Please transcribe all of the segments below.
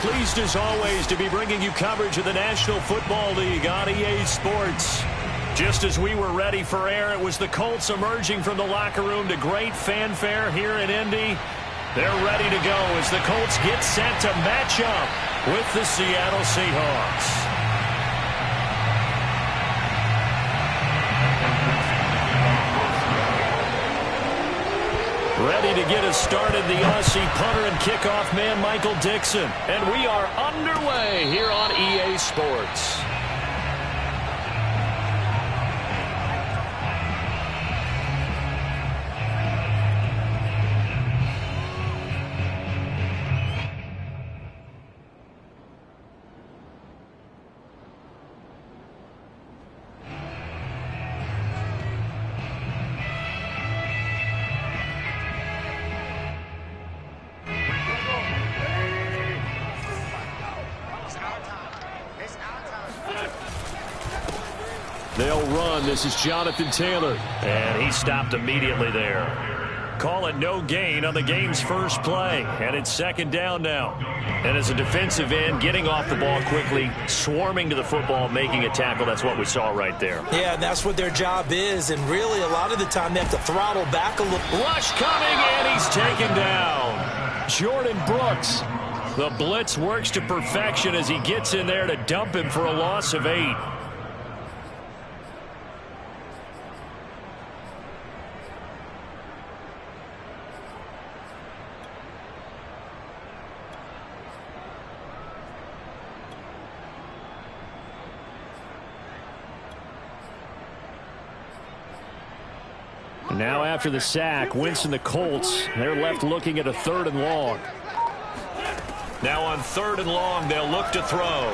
Pleased as always to be bringing you coverage of the National Football League on EA Sports. Just as we were ready for air, it was the Colts emerging from the locker room to great fanfare here in Indy. They're ready to go as the Colts get set to match up with the Seattle Seahawks. Ready to get us started, the Aussie punter and kickoff man, Michael Dixon. And we are underway here on EA Sports. They'll run. This is Jonathan Taylor. And he stopped immediately there. Call it no gain on the game's first play. And it's second down now. And as a defensive end, getting off the ball quickly, swarming to the football, making a tackle. That's what we saw right there. Yeah, and that's what their job is. And really, a lot of the time, they have to throttle back a little. Rush coming, and he's taken down. Jordan Brooks. The blitz works to perfection as he gets in there to dump him for a loss of 8. Now after the sack, Winston, the Colts, they're left looking at a 3rd and long. Now on 3rd and long, they'll look to throw.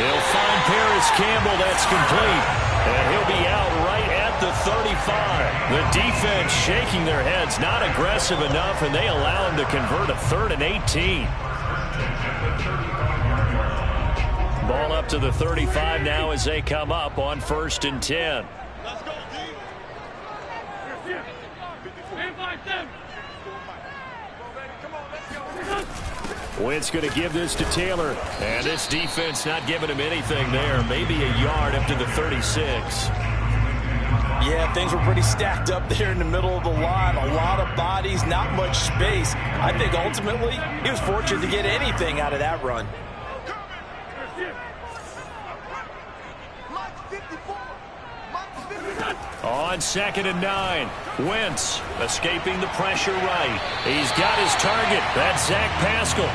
He'll find Paris Campbell. That's complete. And he'll be out right at the 35. The defense shaking their heads, not aggressive enough, and they allow him to convert a 3rd and 18. Ball up to the 35 now as they come up on 1st and 10. Wentz going to give this to Taylor. And this defense not giving him anything there. Maybe a yard up to the 36. Yeah, things were pretty stacked up there in the middle of the line. A lot of bodies, not much space. I think ultimately he was fortunate to get anything out of that run. On 2nd and 9, Wentz escaping the pressure right. He's got his target. That's Zach Pascal.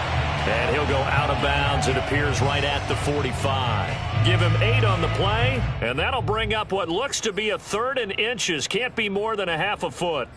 And he'll go out of bounds. It appears right at the 45. Give him 8 on the play, and that'll bring up what looks to be a 3rd and inches. Can't be more than a half a foot.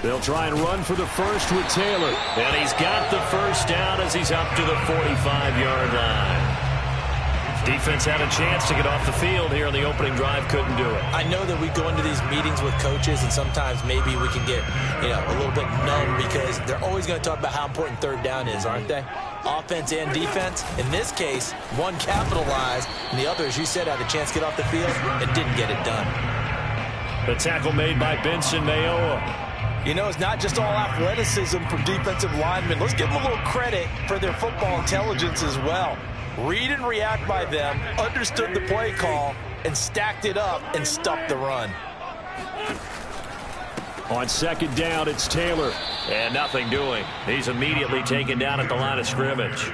They'll try and run for the first with Taylor. And he's got the first down as he's up to the 45-yard line. Defense had a chance to get off the field here on the opening drive. Couldn't do it. I know that we go into these meetings with coaches, and sometimes maybe we can get, a little bit numb because they're always going to talk about how important 3rd down is, aren't they? Offense and defense. In this case, one capitalized, and the other, as you said, had a chance to get off the field and didn't get it done. The tackle made by Benson Mayowa. It's not just all athleticism from defensive linemen. Let's give them a little credit for their football intelligence as well. Read and react by them, understood the play call, and stacked it up and stuffed the run. On 2nd down, it's Taylor. And nothing doing. He's immediately taken down at the line of scrimmage.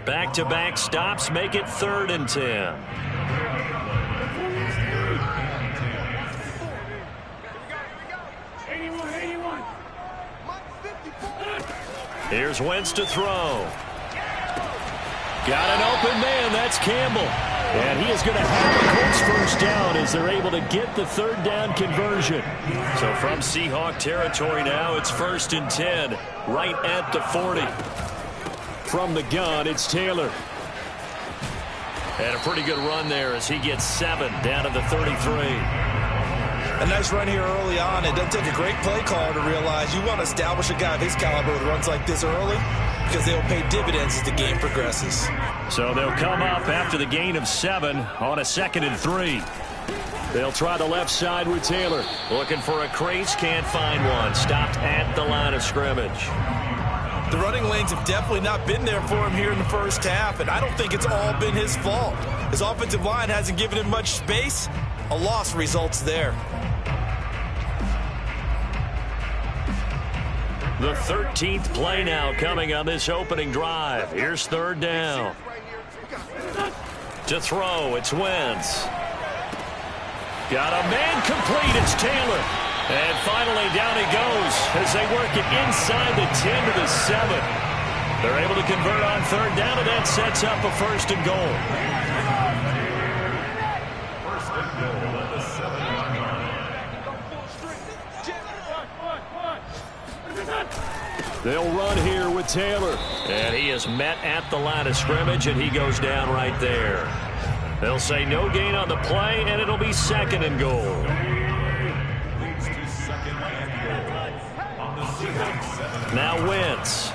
Back-to-back stops make it 3rd and 10. Here's Wentz to throw. Got an open man. That's Campbell. And he is going to have the Colts first down as they're able to get the 3rd down conversion. So from Seahawk territory now, it's 1st and 10, right at the 40. From the gun, it's Taylor. And a pretty good run there as he gets 7 down to the 33. A nice run here early on. It doesn't take a great play call to realize you want to establish a guy of his caliber with runs like this early because they'll pay dividends as the game progresses. So they'll come up after the gain of 7 on a 2nd and 3. They'll try the left side with Taylor. Looking for a crease, can't find one. Stopped at the line of scrimmage. The running lanes have definitely not been there for him here in the first half, and I don't think it's all been his fault. His offensive line hasn't given him much space. A loss results there. The 13th play now coming on this opening drive. Here's 3rd down. To throw, it's Wentz. Got a man complete, it's Taylor. And finally down he goes as they work it inside the 10 to the 7. They're able to convert on 3rd down, and that sets up a 1st and goal. They'll run here with Taylor. And he is met at the line of scrimmage, and he goes down right there. They'll say no gain on the play, and it'll be 2nd and goal. Now Wentz.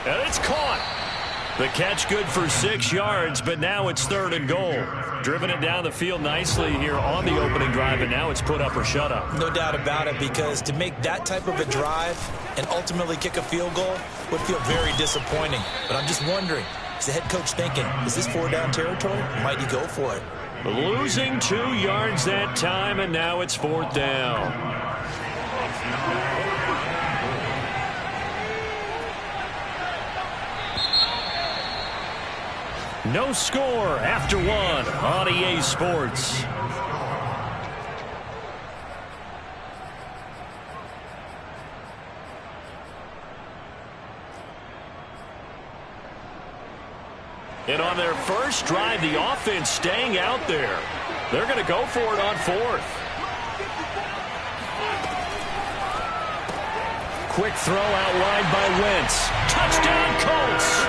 And it's caught. The catch good for 6 yards, but now it's 3rd and goal. Driven it down the field nicely here on the opening drive, and now it's put up or shut up. No doubt about it, because to make that type of a drive and ultimately kick a field goal would feel very disappointing. But I'm just wondering, is the head coach thinking, is this 4-down territory? Might he go for it? Losing 2 yards that time, and now it's 4th down. No score after 1 on EA Sports. And on their first drive, the offense staying out there. They're going to go for it on 4th. Quick throw out wide by Wentz. Touchdown Colts.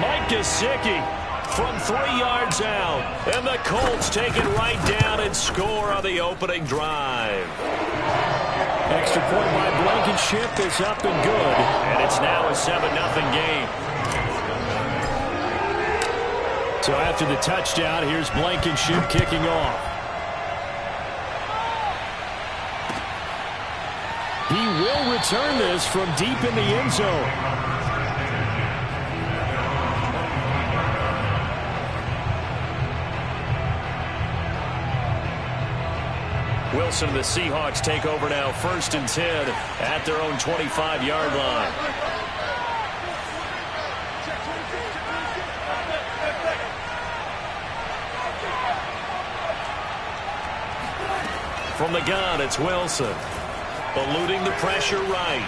Mike Gesicki from 3 yards out. And the Colts take it right down and score on the opening drive. Extra point by Blankenship is up and good. And it's now a 7-0 game. So after the touchdown, here's Blankenship kicking off. He will return this from deep in the end zone. Wilson and the Seahawks take over now, 1st and 10 at their own 25-yard line. From the gun, it's Wilson. Eluding the pressure right.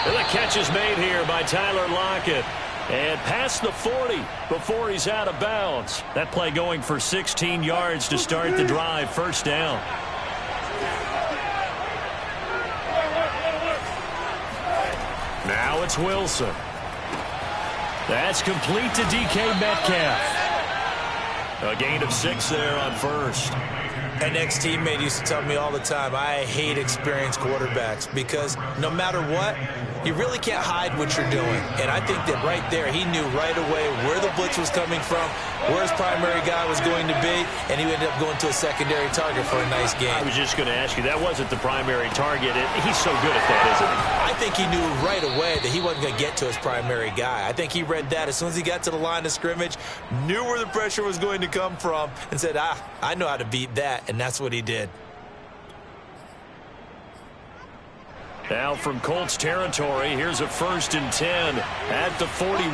And the catch is made here by Tyler Lockett. And past the 40 before he's out of bounds. That play going for 16 yards to start the drive. 1st down. Now it's Wilson. That's complete to DK Metcalf. A gain of 6 there on 1st. An ex-teammate used to tell me all the time, I hate experienced quarterbacks because no matter what, you really can't hide what you're doing. And I think that right there, he knew right away where the blitz was coming from, where his primary guy was going to be, and he ended up going to a secondary target for a nice game. I was just going to ask you, that wasn't the primary target. He's so good at that, isn't he? I think he knew right away that he wasn't going to get to his primary guy. I think he read that as soon as he got to the line of scrimmage, knew where the pressure was going to come from, and said, I know how to beat that, and that's what he did. Now from Colts territory, here's a 1st and 10 at the 41.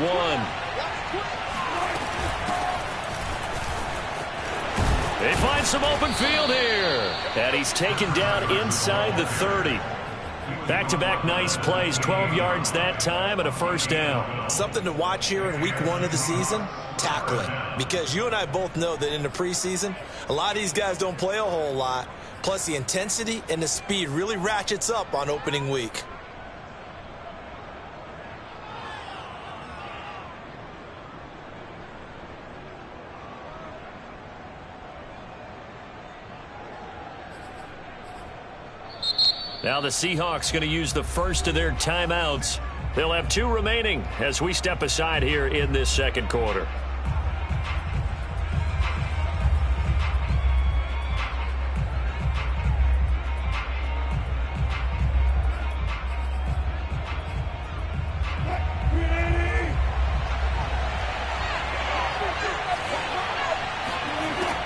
They find some open field here. And he's taken down inside the 30. Back-to-back nice plays, 12 yards that time and a 1st down. Something to watch here in week 1 of the season, tackling. Because you and I both know that in the preseason, a lot of these guys don't play a whole lot. Plus, the intensity and the speed really ratchets up on opening week. Now the Seahawks going to use the first of their timeouts. They'll have 2 remaining as we step aside here in this second quarter.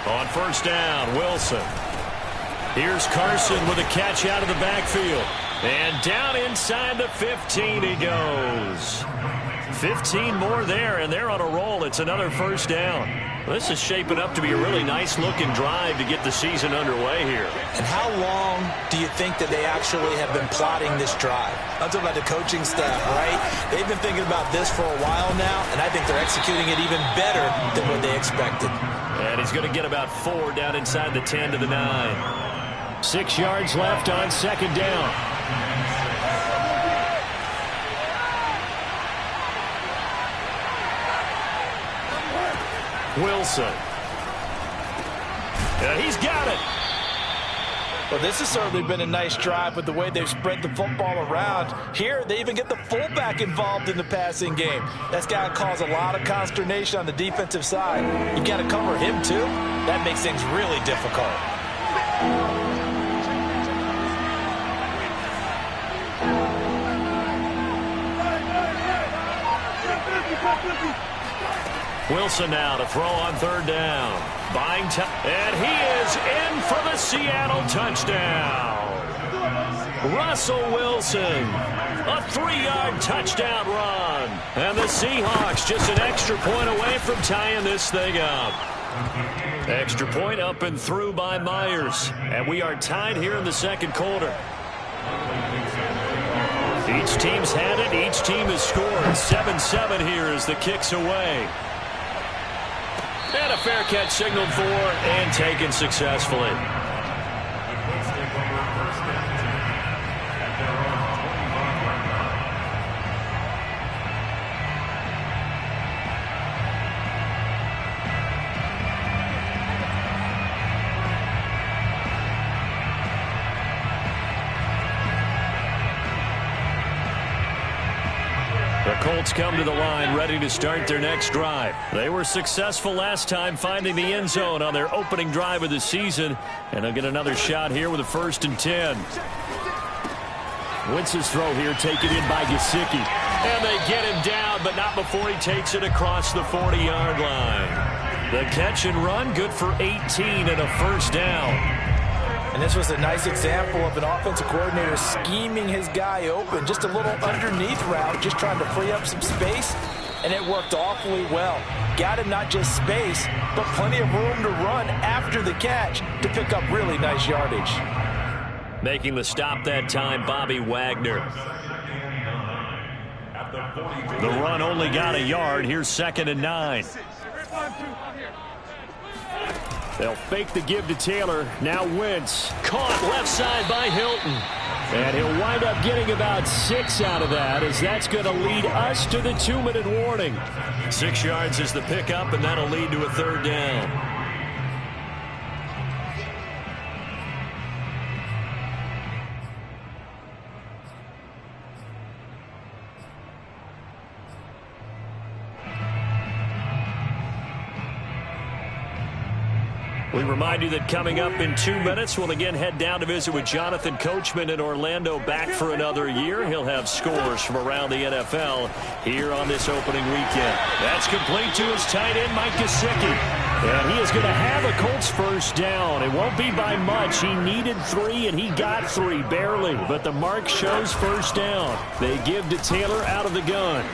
On first down, Wilson. Here's Carson with a catch out of the backfield. And down inside the 15 he goes. 15 more there, and they're on a roll. It's another first down. This is shaping up to be a really nice-looking drive to get the season underway here. And how long do you think that they actually have been plotting this drive? I'm talking about the coaching staff, right? They've been thinking about this for a while now, and I think they're executing it even better than what they expected. And he's going to get about 4 down inside the 10 to the 9. 6 yards left on second down. Wilson. And he's got it. Well, this has certainly been a nice drive with the way they've spread the football around. Here, they even get the fullback involved in the passing game. That's got to cause a lot of consternation on the defensive side. You've got to cover him, too. That makes things really difficult. Wilson now to throw on third down. Buying time. And he is in for the Seattle touchdown. Russell Wilson. A 3-yard touchdown run. And the Seahawks just an extra point away from tying this thing up. Extra point up and through by Myers. And we are tied here in the second quarter. Each team's had it. Each team has scored. 7-7 here as the kick's away. And a fair catch signaled for and taken successfully. The Colts come to the line ready to start their next drive. They were successful last time finding the end zone on their opening drive of the season. And they'll get another shot here with a 1st and 10. Wentz's throw here taken in by Gesicki. And they get him down, but not before he takes it across the 40-yard line. The catch and run good for 18 and a first down. And this was a nice example of an offensive coordinator scheming his guy open. Just a little underneath route, just trying to free up some space, and it worked awfully well. Got him not just space, but plenty of room to run after the catch to pick up really nice yardage. Making the stop that time, Bobby Wagner. The run only got a yard. Here's 2nd and 9. They'll fake the give to Taylor. Now Wentz. Caught left side by Hilton. And he'll wind up getting about 6 out of that, as that's going to lead us to the 2-minute warning. 6 yards is the pickup, and that'll lead to a 3rd down. We remind you that coming up in 2 minutes, we'll again head down to visit with Jonathan Coachman in Orlando, back for another year. He'll have scores from around the NFL here on this opening weekend. That's complete to his tight end, Mike Gesicki. And he is going to have a Colts first down. It won't be by much. He needed 3, and he got 3, barely. But the mark shows first down. They give to Taylor out of the gun.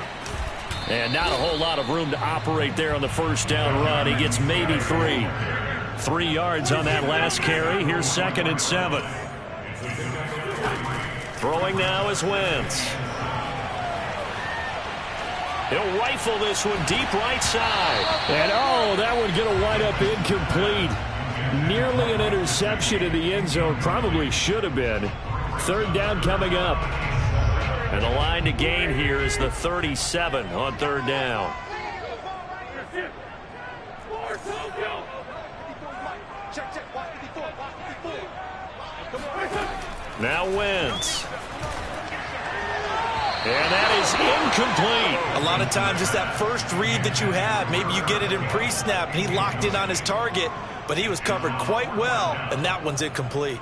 And not a whole lot of room to operate there on the first down run. He gets maybe 3. 3 yards on that last carry. Here's 2nd and 7. Throwing now is Wentz. He'll rifle this one deep right side. And oh, that one going to wind up incomplete. Nearly an interception in the end zone. Probably should have been. 3rd down coming up. And the line to gain here is the 37 on 3rd down. Now Wentz. And that is incomplete. A lot of times it's that first read that you have. Maybe you get it in pre-snap, and he locked in on his target, but he was covered quite well, and that one's incomplete.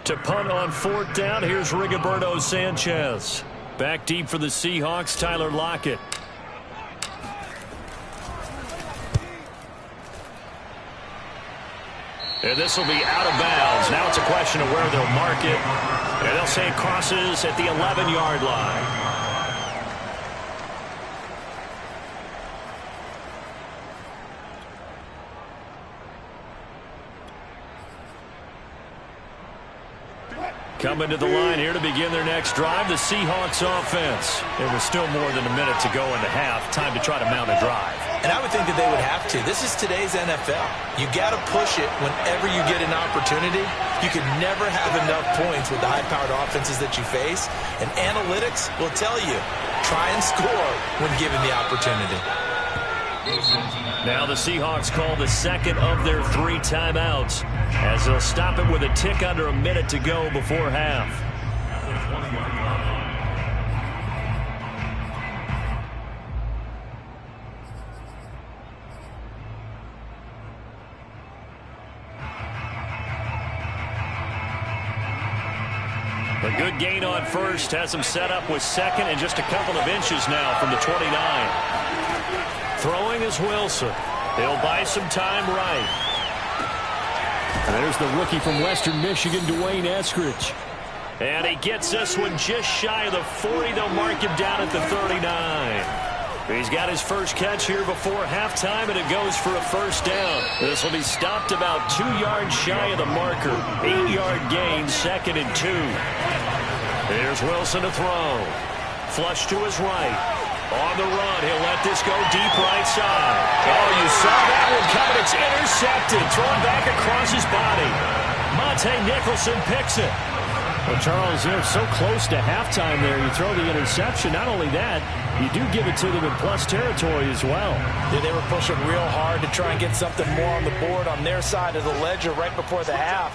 To punt on 4th down, here's Rigoberto Sanchez. Back deep for the Seahawks, Tyler Lockett. And this will be out of bounds. Now it's a question of where they'll mark it. And they'll say it crosses at the 11-yard line. Coming to the line here to begin their next drive, the Seahawks offense. There was still more than a minute to go in the half. Time to try to mount a drive. And I would think that they would have to. This is today's NFL. You got to push it whenever you get an opportunity. You can never have enough points with the high-powered offenses that you face. And analytics will tell you, try and score when given the opportunity. Now the Seahawks call the second of their 3 timeouts as they'll stop it with a tick under a minute to go before half. A good gain on first has him set up with second and just a couple of inches now from the 29. Throwing is Wilson. He'll buy some time right. And there's the rookie from Western Michigan, Dwayne Eskridge. And he gets this one just shy of the 40. They'll mark him down at the 39. He's got his first catch here before halftime, and it goes for a first down. This will be stopped about 2 yards shy of the marker. 8-yard gain, 2nd and 2. Here's Wilson to throw. Flush to his right. On the run, he'll let this go deep right side. Oh, you saw that one coming. It's intercepted. Thrown back across his body. Monte Nicholson picks it. Well, Charles, they're so close to halftime there. You throw the interception. Not only that, you do give it to them in plus territory as well. Yeah, they were pushing real hard to try and get something more on the board on their side of the ledger right before the half.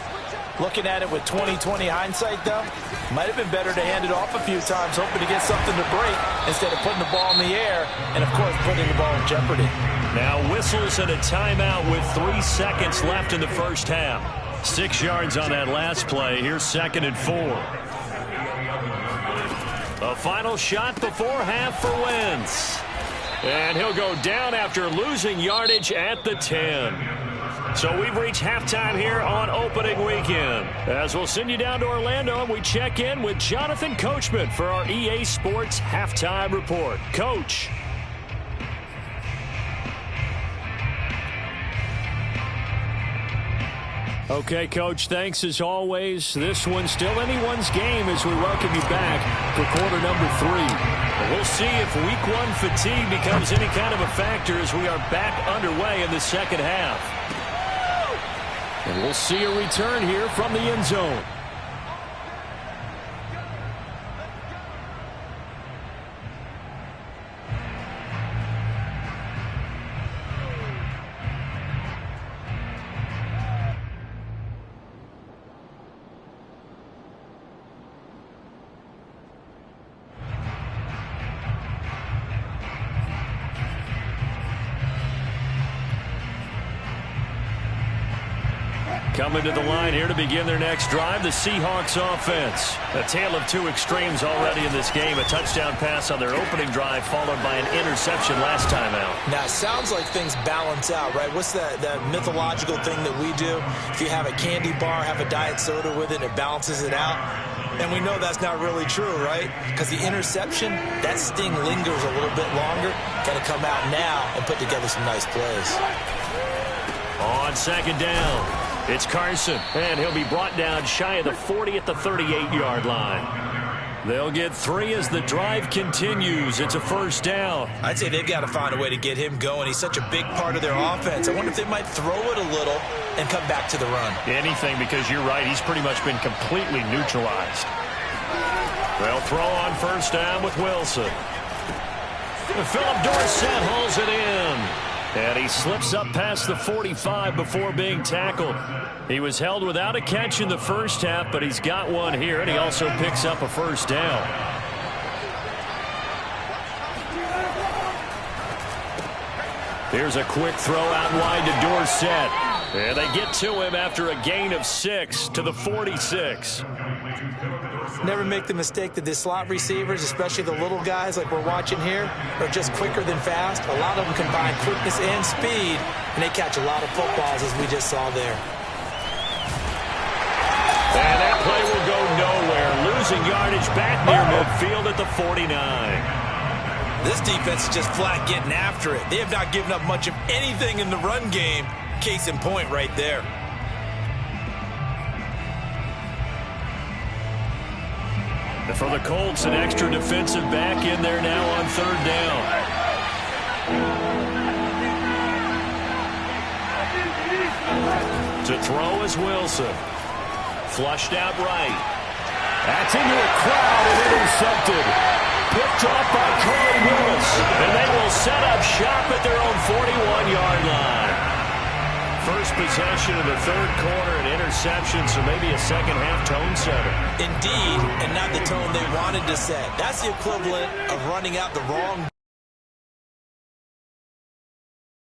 Looking at it with 20/20 hindsight, though, might have been better to hand it off a few times, hoping to get something to break instead of putting the ball in the air and, of course, putting the ball in jeopardy. Now whistles and a timeout with 3 seconds left in the first half. 6 yards on that last play. Here's 2nd and 4. A final shot before half for Wentz. And he'll go down after losing yardage at the 10. So we've reached halftime here on opening weekend. As we'll send you down to Orlando, and we check in with Jonathan Coachman for our EA Sports Halftime Report. Coach. Okay, Coach, thanks as always. This one's still anyone's game as we welcome you back for quarter number 3. We'll see if week 1 fatigue becomes any kind of a factor as we are back underway in the second half. And we'll see a return here from the end zone. Coming to the line here to begin their next drive, the Seahawks offense. A tale of 2 extremes already in this game. A touchdown pass on their opening drive followed by an interception last time out. Now, it sounds like things balance out, right? What's that mythological thing that we do? If you have a candy bar, have a diet soda with it, it balances it out. And we know that's not really true, right? Because the interception, that sting lingers a little bit longer. Got to come out now and put together some nice plays. On 2nd down. It's Carson, and he'll be brought down shy of the 40 at the 38-yard line. They'll get 3 as the drive continues. It's a first down. I'd say they've got to find a way to get him going. He's such a big part of their offense. I wonder if they might throw it a little and come back to the run. Anything, because you're right. He's pretty much been completely neutralized. They'll throw on first down with Wilson. Philip Dorsett hauls it in. And he slips up past the 45 before being tackled. He was held without a catch in the first half, but he's got one here, and he also picks up a first down. Here's a quick throw out wide to Dorsett. And they get to him after a gain of 6 to the 46. Never make the mistake that the slot receivers, especially the little guys like we're watching here, are just quicker than fast. A lot of them combine quickness and speed, and they catch a lot of footballs, as we just saw there. And that play will go nowhere. Losing yardage back near midfield at the 49. This defense is just flat getting after it. They have not given up much of anything in the run game. Case in point right there. And for the Colts, an extra defensive back in there now on third down. To throw is Wilson. Flushed out right. That's into a crowd and intercepted. Picked off by Corey Willis. And they will set up shop at their own 41-yard line. First possession of the third quarter, an interception, so maybe a second-half tone setter. Indeed, and not the tone they wanted to set. That's the equivalent of running out the wrong